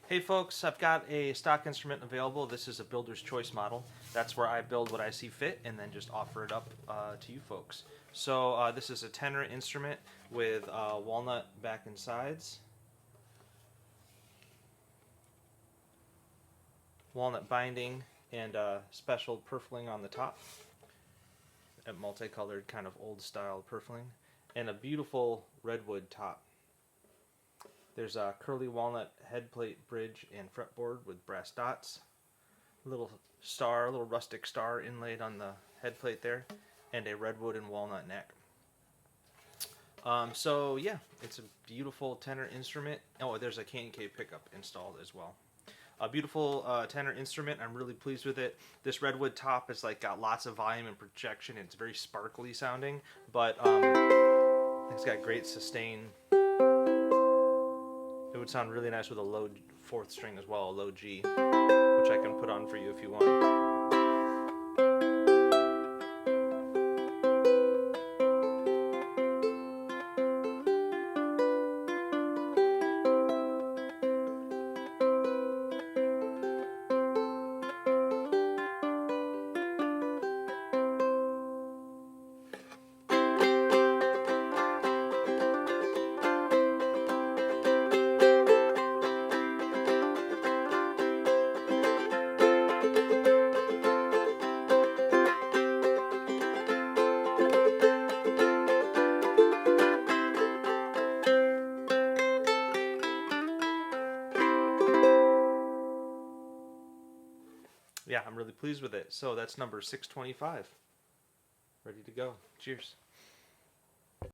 Hey folks, I've got a stock instrument available. This is a builder's choice model. That's where I build what I see fit and then just offer it up to you folks. So this is a tenor instrument with walnut back and sides, walnut binding, and special purfling on the top, a multicolored kind of old style purfling, and a beautiful redwood top. There's a curly walnut headplate bridge and fretboard with brass dots, a little star, a little rustic star inlaid on the headplate there, and a redwood and walnut neck. So yeah, it's a beautiful tenor instrument. Oh, there's a K&K pickup installed as well. A beautiful tenor instrument. I'm really pleased with it. This redwood top is like got lots of volume and projection. It's very sparkly sounding, but it's got great sustain. It would sound really nice with a low fourth string as well, a low G, which I can put on for you if you want. Yeah, I'm really pleased with it. So that's number 625. Ready to go. Cheers.